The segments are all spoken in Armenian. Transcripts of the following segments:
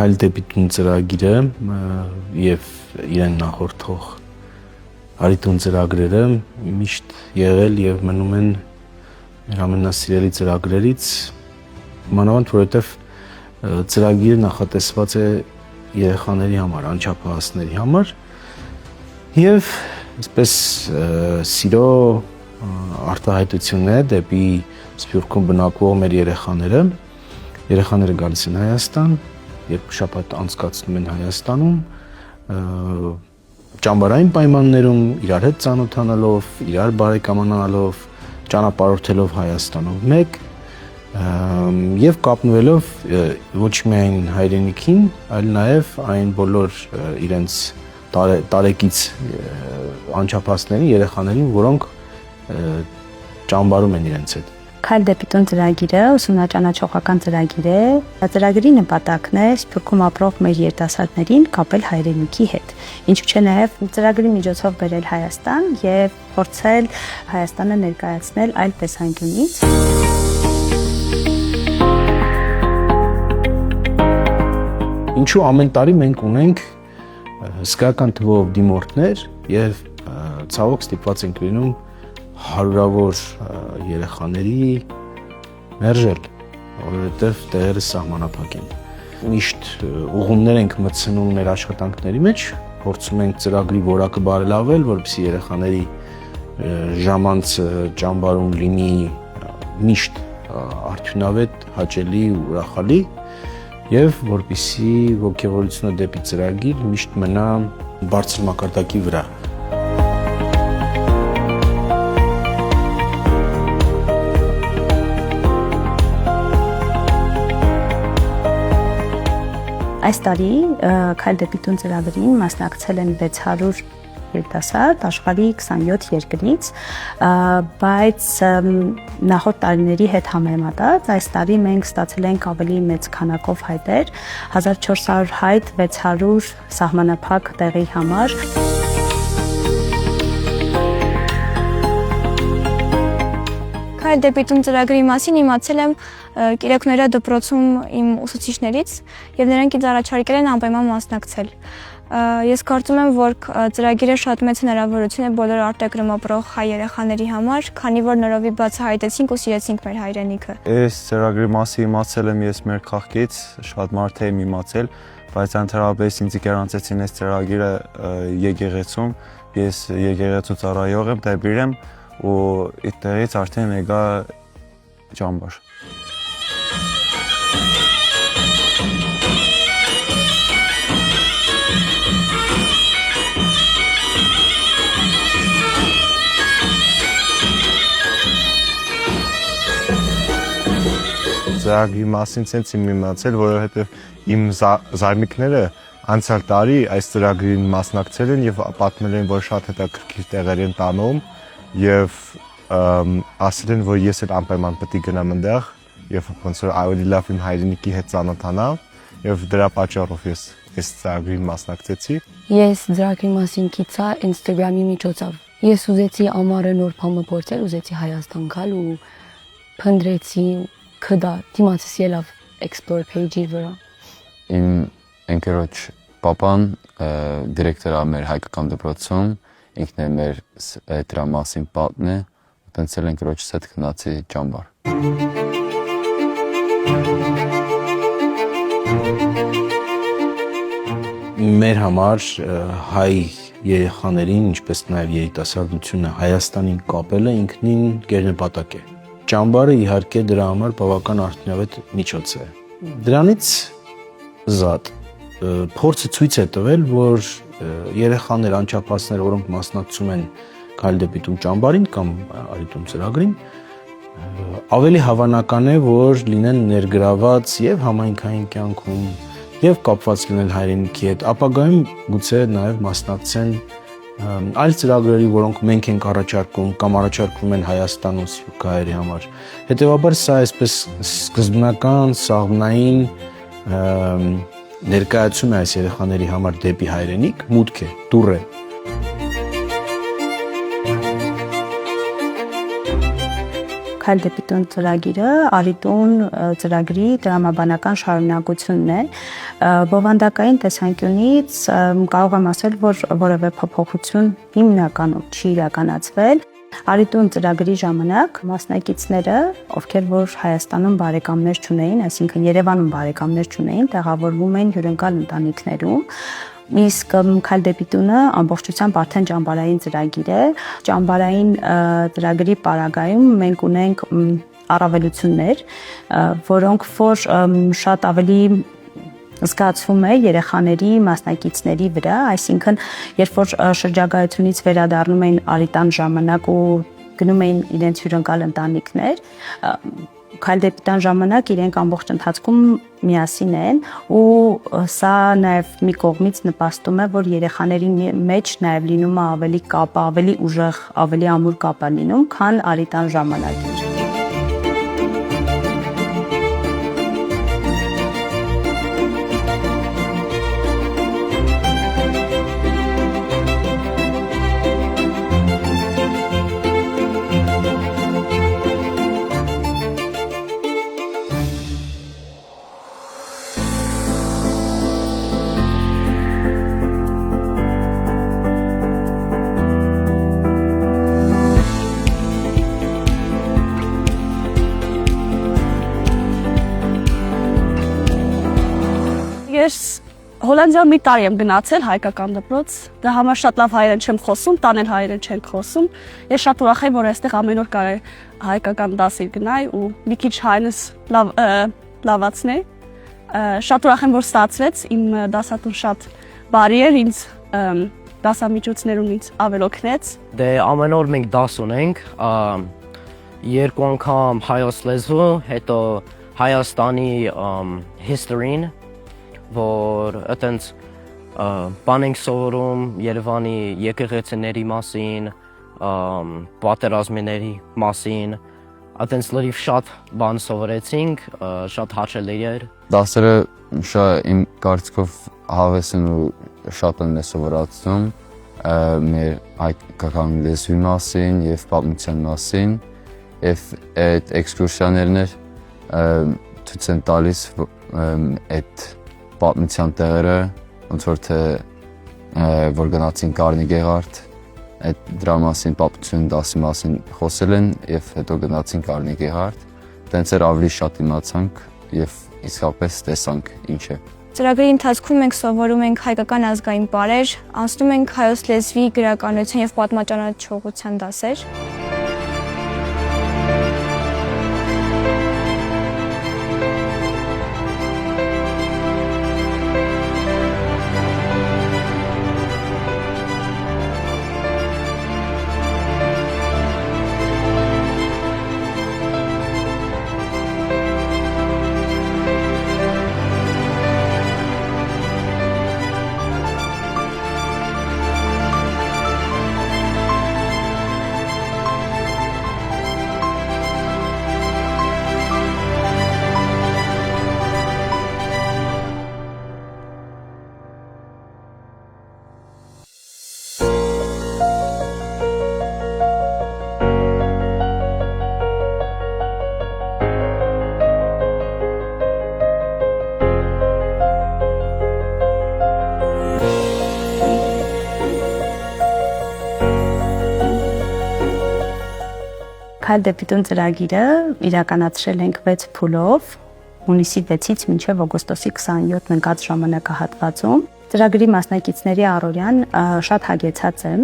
Քայլ դեպի տուն ծրագիրը եւ իրեն նախորդող Արի տուն ծրագրերը միշտ եղել եւ մնում են մեր ամենասիրելի ծրագրերից, մանավանդ որովհետեւ ծրագիրը նախատեսված է երեխաների համար, անչափահասների համար եւ այսպես սիրո արտահայտությունն է դեպի Սփյուռքում բնակվող մեր երեխաները գալիս են Հայաստան, երբ շաբաթ անցկացնում են Հայաստանում, ճամբարային պայմաններում իրար հետ ծանոթանալով, իրար բարեկամանալով, ճանապարհորդելով Հայաստանով մեկ եւ կապնվելով ոչ միայն հայրենիքին, այլ նաեւ այն բոլոր իրենց տարեկից անչափահասներին, երեխաներին, որոնք ճամբարում են իրենց հետ։ Քայլ դեպի տուն ծրագիրը ուսումնաճանաչողական ծրագիր է։ Ծրագրի նպատակն է Սփյուռքում ապրող մեր երիտասարդներին կապել հայրենիքի հետ, ինչու չէ նաև ծրագրի միջոցով բերել Հայաստան եւ փորձել Հայաստանը ներկայացնել այլ տեսանկյունից։ Ինչու ամեն տարի մենք ունենք հսկայական թվով դիմորդներ եւ ցավոք ստիպված ենք լինում հարյուրավոր երեխաների մերժել, որովհետև տեղերը սահմանափակ են։ Միշտ ուղումներ ենք մտցնում մեր աշխատանքների մեջ, փորձում ենք ծրագրի որակը բարելավել, որպեսզի երեխաների ժամանցը ճամբարում լինի միշտ արդյունավետ, հաճելի ու ուրախալի, եւ որպեսզի ոգևորությունը դեպի ծրագիր միշտ մնա բարձր մակարդակի վրա։ Այս տարի Քայլ դեպի տուն ծրագրին մասնակցել են 600 երիտասարդ աշխարհի 27 երկրից, բայց նախորդ տարիների հետ համեմատած այս տարի մենք ստացել ենք ավելի մեծ քանակով հայտեր, 1400 հայտ 600 սահմանափակ տեղի համար։ Քայլ դեպի տուն ծրագրի մասին իմացել եմ Կիրակները դպրոցում իմ ուսուցիչներից եւ նրանք ինձ առաջարկել են անպայման մասնակցել։ Ես կարծում եմ, որ ծրագիրը շատ մեծ հնարավորություն է բոլոր արտերկրում ապրող հայ երեխաների համար, քանի որ նորովի բացահայտեցինք ու սիրեցինք մեր հայրենիքը։ Այս ծրագրի մասին իմացել եմ ես մեր քաղաքից, շատ մարդ եմ իմացել, բայց ընդհանրապես ինձ գերանցեցին այս ծրագիրը եկեղեցում, ես եկեղեցու ծառայող եմ, դեպիր եմ ու այդտեղից արդեն եկա ճամբար։ Ծրագրի մասին ցենց եմ իմացել, որովհետև իմ զարմիկները անցյալ տարի այս ծրագրին մասնակցել են եւ պատմել են, որ շատ հետաքրքիր տեղեր են տանում եւ ասել են, որ ես էլ անպայման պետք է գնամ այնտեղ եւ ոնց որ ավելի լավ իմ հայրենիքի հետ ծանոթանամ եւ դրա պատճառով ես այս ծրագրին մասնակցեցի։ Ես ծրագրի մասին գիտա Instagram-ի միջոցով։ Ես ուզեցի ամառը նոր բան փորձել, ուզեցի Հայաստան գալ ու փնտրեցի քդա դիմացս ելավ explore page-ի վրա։ Իմ ընկերոջ պապան դիրեկտոր է մեր հայկական դպրոցում, ինքն է մեր դրա մասին պատն է, ուտենցել ընկերոջս հետ գնացի ճամբար։ Մեր համար հայ երեխաներին, ինչպես նաև երիտասարդությունը Հայաստանին կապելը ինքնին գերնպատակ է։ Ճամբարը իհարկե դրա համար բավական արդյունավետ միջոց է։ Դրանից զատ փորձը ցույց է տվել, որ երեխաներ, անչափահասներ, որոնք մասնակցում են Քայլ դեպի տուն ճամբարին կամ Արի տուն ծրագրին, ավելի հավանական է, որ լինեն ներգրաված եւ համայնքային կյանքում եւ կապված լինել հայրենիքի հետ, ապագայում գուցե նաեւ մասնակցեն այլ ծրագրերի, որոնք մենք ենք առաջարկում կամ առաջարկվում են Հայաստան ու Սփյուռքահայերի համար։ Հետևաբար սա այսպես սկզբնական, սաղմնային ներկայացում է այս երեխաների համար դեպի հայրենիք, մուտք է, դուռ է։ Քայլ դեպի տուն ծրագիրը Արիտուն ծրագրի դրամաբանական շարունակությունն է։ Բովանդակային տեսանկյունից կարող եմ ասել, որ որևէ փոփոխություն հիմնականում չի իրականացվել։ Արիտուն ծրագրի ժամանակ մասնակիցները, ովքեր որ Հայաստանում բարեկամներ չունեին, այսինքն Երևանում բարեկամներ չունեին, տեղավորվում էին հյուրընկալ ընտանիքներում։ Իսկ Քայլ դեպի տունը ամբողջությամբ արդեն ճամբարային ծրագիր է։ Ճամբարային ծրագրի պարագայում մենք ունենք առավելություններ, որոնք որ շատ ավելի զգացվում է երեխաների, մասնակիցների վրա, այսինքն երբ որ շրջագայությունից վերադառնում էին արիտան ժամանակ ու գնում էին իրենց հյուրընկալ ընտանիքներ, Քայլ դեպի տան ժամանակ իրենք ամբողջ ընթացքում միասին են ու սա նաև մի կողմից նպաստում է, որ երեխաների մեջ նաև լինում է ավելի կապ, ավելի ուժեղ, ավելի ամուր կապ է լինում, քան արիտան ժամանակին։ Ես Հոլանդիա մի տարի եմ գնացել հայկական դպրոց, դա համար շատ լավ հայերեն չեմ խոսում, տան էլ հայերեն չեն խոսում։ Ես շատ ուրախ եմ, որ այստեղ ամեն օր կարի հայկական դասի գնայի ու մի քիչ հայնս լավացնի։ Շատ ուրախ եմ, որ ստացվեց, իմ դասատուն շատ բարի էր, ինձ դասամիջոցներում ինձ ավել օգնեց։ Դե ամեն օր մենք դաս ունենք, երկու անգամ հայոց լեզու, հետո Հայաստանի history-ն, որ այտենց բան ենք սովորում Երևանի եկեղեցիների մասին, պատերազմների մասին, այտենց լրիվ շատ բան սովորեցինք, շատ հաճելի էր։ Դասերը շատ իմ կարծիքով հավես են ու շատ են սովորացնում մեր հայկական լեզվի մասին եւ պատմության մասին եւ այդ էքսկուրսիաներն ցույց են տալիս այդ պատմության տեղերը, ոնց որ թե որ գնացին Կարնիգեհարտ, այդ դրա մասին պատմություն դասի մասին խոսել են եւ հետո գնացին Կարնիգեհարտ, տենց էր ավելի շատ իմացանք եւ իսկապես տեսանք ինչ է։ Ծրագրի ընթացքում մենք սովորում ենք հայկական ազգային պարեր, անցնում ենք հայոց լեզվի, գրականության եւ պատմաճանաչողության դասեր։ Քայլ դեպի տուն ծրագիրը իրականացրել ենք 6 փուլով, հունիսի 6-ից մինչև օգոստոսի 27-ն ընկած ժամանակահատվածում։ Ծրագրի մասնակիցների առօրյան շատ հագեցած է։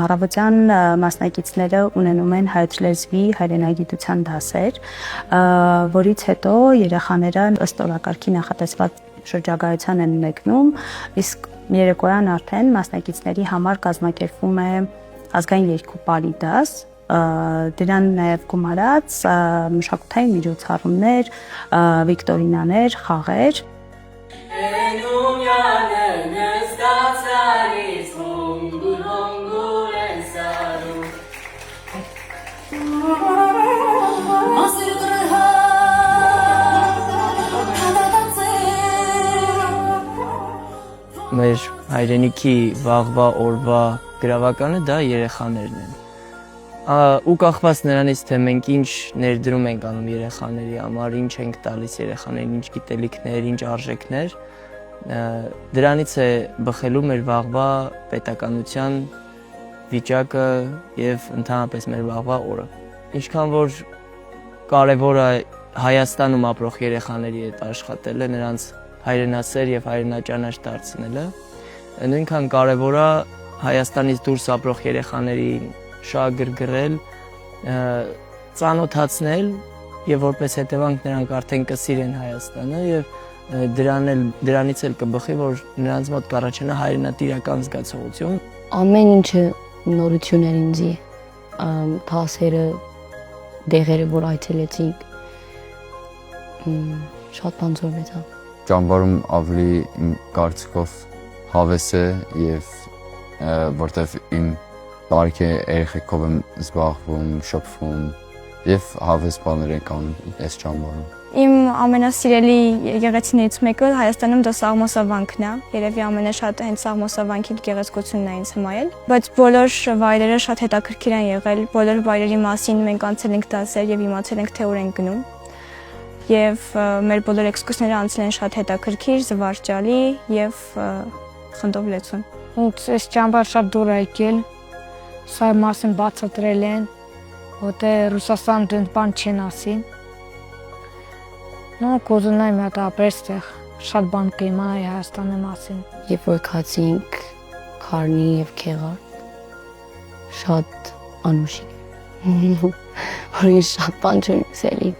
Առավոտյան մասնակիցները ունենում են հայոց լեզվի հայրենագիտության դասեր, որից հետո երեխաները ըստ օրակարգի նախատեսված շրջագայության են մեկնում, իսկ երեկոյան արդեն մասնակիցների համար կազմակերպվում է ազգային երկու պարի դաս, դրան նաև գումարած մշակութային միջոցառումներ, վիկտորինաներ, խաղեր։ Մեր հայրենիքի վաղվա օրվա գրավականը դա երեխաներն են։ ու կախված նրանից թե մենք ինչ ներդրում ենք անում երեխաների համար, ինչ ենք տալիս երեխաներին, ինչ գիտելիքներ, ինչ արժեքներ, դրանից է բխելու մեր վաղվա պետականության վիճակը եւ ընդհանրապես մեր վաղվա օրը։ Ինչքան որ կարևոր է Հայաստանում ապրող երեխաների հետ աշխատելը, նրանց հայրենասեր եւ հայրենաճանաչ դարձնելը, նույնքան կարևոր է Հայաստանից դուրս ապրող երեխաներին շահագրգռել, ծանոթացնել եւ որպես հետևանք նրանք արդեն կսիրեն Հայաստանը եւ դրանից էլ կբխի, որ նրանց մոտ կառաջանա հայրենատիրական զգացողություն։ Ամեն ինչը նորություն էր ինձի, թասերը, դեղերը, որ այցելեցինք, շատ բան զորվեցա։ Ճամբարում ավելի իմ կարծիքով հավես է եւ որտեվ իմ տարիքի երեխեքով եմ զբաղվում, շփվում եւ հավես բաներ ենք անում այս ճամբարում։ Իմ ամենասիրելի եկեղեցիներից մեկը Հայաստանում դա Սաղմոսավանքն է։ Երևի ամենաշատը հենց Սաղմոսավանքի գեղեցկությունն է ինձ հմայել, բայց բոլոր վայրերը շատ հետաքրքիր են եղել։ Բոլոր վայրերի մասին մենք անցել ենք դասեր եւ իմացել ենք թե ուր ենք գնում։ Եվ մեր բոլոր էքսկուրսիաները անցել են շատ հետաքրքիր, զվարճալի եւ խնդով լեցուն։ Ինձ այս ճամբար շատ դուր է եկել, սա մասին բացատրել են, որտեղ Ռուսաստան դեն բան չեն ասին։ Նո կուզենայի մի հատ ապրել ստեղ, շատ բան կիմանայի Հայաստանի մասին։ Երբ որ քացինք քարնի եւ քեղարդ, շատ անուշիկ։ Որ ես շատ բան չեմ սելի։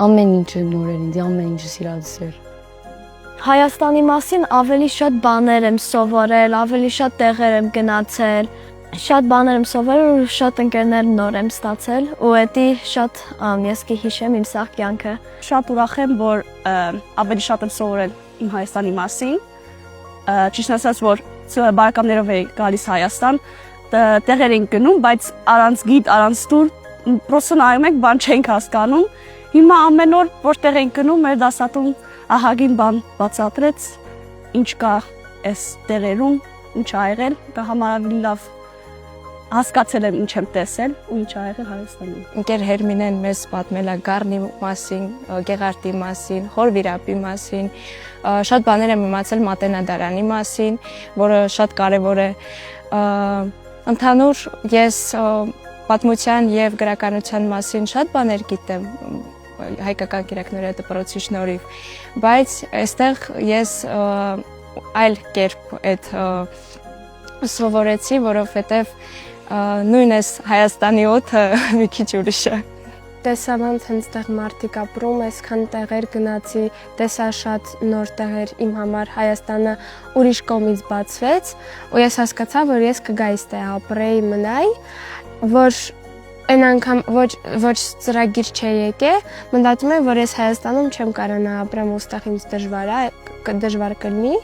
Ամեն ինչը նոր էր ինձ, ամեն ինչը սիրալիս էր։ Հայաստանի մասին ավելի շատ բաներ եմ սովորել, ավելի շատ տեղեր եմ գնացել, շատ բաներ եմ սովորել ու շատ ընկերներ նոր եմ ստացել ու դա շատ ես կհիշեմ իմ սաղ կյանքը։ Շատ ուրախ եմ, որ ավելի շատ եմ սովորել իմ Հայաստանի մասին։ Ճիշտ ասած, որ բարեկամներով էի գալիս Հայաստան, տեղեր ենք գնում, բայց առանց գիդ, առանց տուր, պրոստը նայում ենք, բան չենք հասկանում։ Հիմա ամեն օր որտեղ ենք գնում, մեր դասատուն ահագին բան բացատրեց, ինչ կա այս տեղերում, ինչ ա եղել, դա համար ավելի լավ հասկացել եմ ինչ եմ տեսել ու ինչ ա եղել Հայաստանում։ Ընկեր Հերմինեն մեզ պատմել է Գառնի մասին, Գեղարդի մասին, Խորվիրապի մասին, շատ բաներ եմ իմացել Մատենադարանի մասին, որը շատ կարևոր է։ Ընդհանուր ես պատմության եւ գրականության մասին շատ բաներ գիտեմ հայկական կիրակների դպրոցի շնորհիվ, բայց այստեղ ես այլ կերպ այդ սովորեցի, որովհետեւ նույն էս Հայաստանի օդը մի քիչ ուրիշ է։ Տեսա ոնց հենց տեղ մարդիկ ապրում, այսքան տեղեր գնացի, տեսա շատ նոր տեղեր իմ համար, Հայաստանը ուրիշ կողմից բացվեց, ու ես հասկացա, որ ես կգայի ստեղ ապրեի, մնայի, որ այն անգամ ոչ ծրագիր չէ եկե, մտածում եմ, որ ես Հայաստանում չեմ կարողանա ապրեմ, ու ստեղ ինձ դժվար կլինի,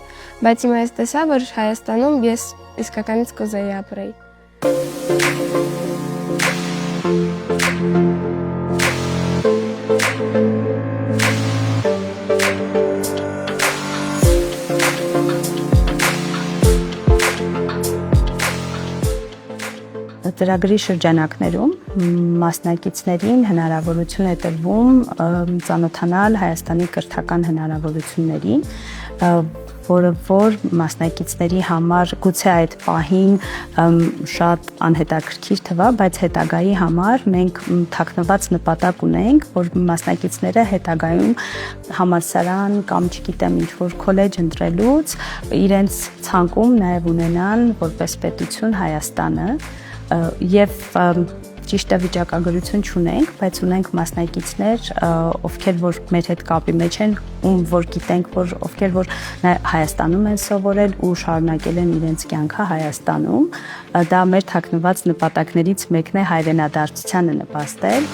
բայց հիմա ես տեսա, որ Հայաստանում ես իսկականից կուզեի ապրեի։ Ծրագրի շրջանակներում մասնակիցներին հնարավորություն է տրվում ծանոթանալ Հայաստանի կրթական հնարավորություններին, որը որ մասնակիցների համար գուցե այդ պահին շատ անհետաքրքիր թվա, բայց հետագայի համար մենք թաքնված նպատակ ունենք, որ մասնակիցները հետագայում համալսարան կամ չգիտեմ ինչ-որ քոլեջ ընտրելուց իրենց ցանկում նաև ունենան որպես պետություն Հայաստանը եւ ճիշտ է վիճակագրություն չունենք, բայց ունենք մասնակիցներ, ովքեր որ մեր հետ կապի մեջ են, ում որ գիտենք, որ ովքեր որ Հայաստանում են սովորել ու շարունակել են իրենց կյանքը Հայաստանում, դա մեր թաքնված նպատակներից մեկն է հայրենադարձությանը նպաստել։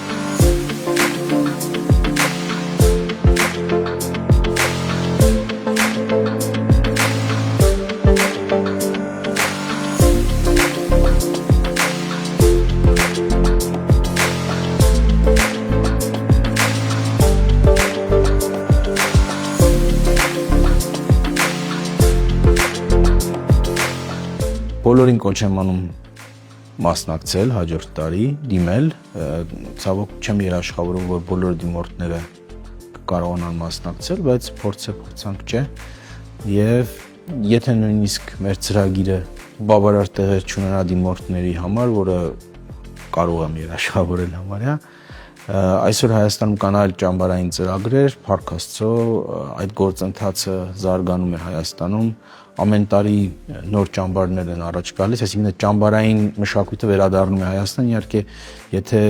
Բոլորին կոչ եմ անում մասնակցել հաջորդ տարի, դիմել, ցավոք չեմ երաշխավորում, որ բոլոր դիմորդները կարողանան մասնակցել, բայց փորձանք չէ, եւ եթե նույնիսկ մեր ծրագիրը բավարար տեղեր չունենա դիմորդների համար, որը կարող եմ երաշխավորել համարյա, այսօր Հայաստանում կան այլ ճամբարային ծրագրեր, փառք Աստծո, այդ գործընթացը զարգանում է Հայաստանում, ամեն տարի նոր ճամբարներ են առաջ գալիս, այսինքն ճամբարային մշակույթը վերադառնում է Հայաստան, իհարկե, եթե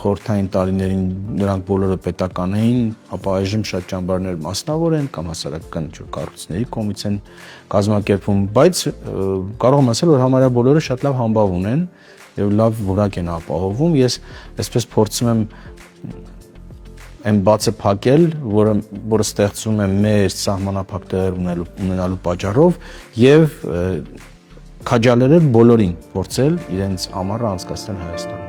խորհրդային տարիներին նրանք բոլորը պետական էին, ապա այժմ շատ ճամբարներ մասնավոր են կամ հասարակական կառույցների կողմից են կազմակերպվում, բայց կարող եմ ասել, որ համարյա բոլորը շատ լավ համբավ ունեն եւ լավ որակ են ապահովում, ես այսպես փորձում եմ այն բացը փակել, որը ստեղծում է մեր սահմանափակ տեղեր ունենալու պատճառով եւ քաջալերել բոլորին փորձել իրենց ամառը անցկացնել Հայաստանում։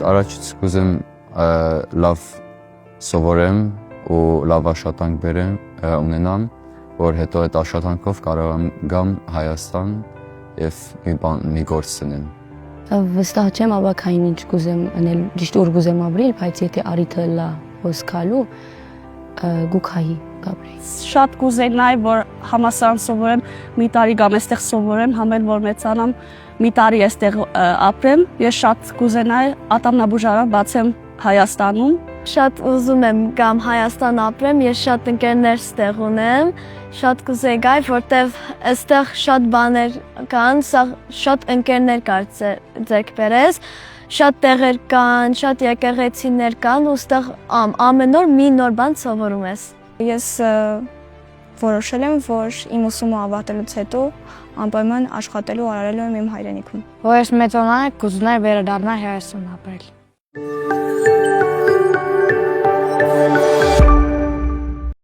Առաջից կուզեմ լավ սովորեմ ու լավ աշխատանք բերեմ ունենամ, որ հետո այդ աշխատանքով կարող եմ գամ Հայաստան եւ մի գործ ցնեմ։ Վստահ չեմ ավակային ինչ կուզեմ անել, ճիշտ ուր կուզեմ ապրել, բայց եթե արիթը լա հոսքալու գուքայի գաբրի։ Շատ կուզենայի, որ համասարան սովորեմ, մի տարի գամ այստեղ սովորեմ, համել որ մեծանամ, մի տարի այստեղ ապրեմ, ես շատ կուզենայի ատամնաբուժարան բացեմ Հայաստանում։ Շատ ուզում եմ գամ Հայաստան ապրեմ, ես շատ ընկերներ ստեղ ունեմ, շատ կուզեի գալ, որտեվ այստեղ շատ բաներ կան, շատ ընկերներ կար ձեռք բերես, շատ տեղեր կան, շատ եկեղեցիներ կան ու այստեղ ամեն օր մի նոր բան սովորում ես։ Ես որոշել եմ, որ իմ ուսումը ավարտելուց հետո անպայման աշխատելու արարելու եմ իմ հայրենիքում։ Որ ես մեծանալ կուզենայի վերադառնալ Հայաստան ապրել։